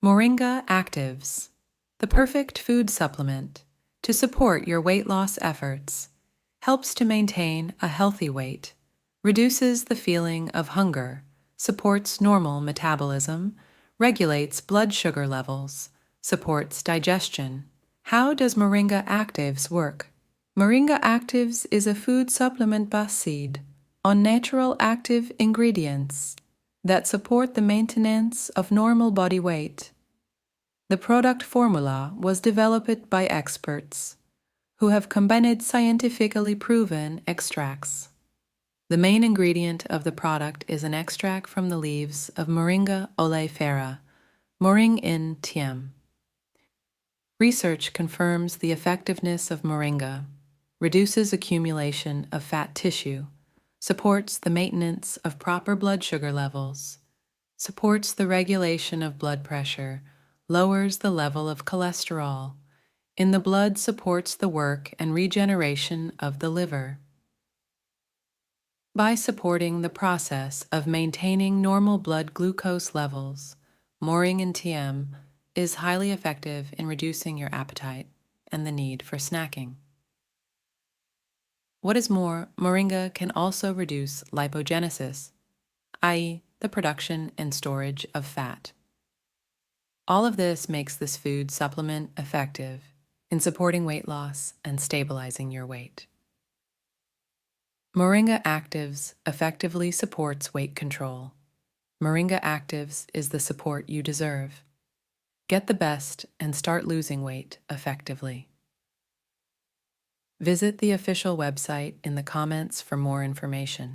Moringa Actives, the perfect food supplement to support your weight loss efforts, helps to maintain a healthy weight, reduces the feeling of hunger, supports normal metabolism, regulates blood sugar levels, supports digestion. How does Moringa Actives work? Moringa Actives is a food supplement based on natural active ingredients that support the maintenance of normal body weight. The product formula was developed by experts who have combined scientifically proven extracts. The main ingredient of the product is an extract from the leaves of Moringa Oleifera, MoringIn TM. Research confirms the effectiveness of moringa, reduces accumulation of fat tissue, supports the maintenance of proper blood sugar levels, supports the regulation of blood pressure, lowers the level of cholesterol in the blood, supports the work and regeneration of the liver. By supporting the process of maintaining normal blood glucose levels, MoringIn TM is highly effective in reducing your appetite and the need for snacking. What is more, moringa can also reduce lipogenesis, i.e., the production and storage of fat. All of this makes this food supplement effective in supporting weight loss and stabilizing your weight. Moringa Actives effectively supports weight control. Moringa Actives is the support you deserve. Get the best and start losing weight effectively. Visit the official website in the comments for more information.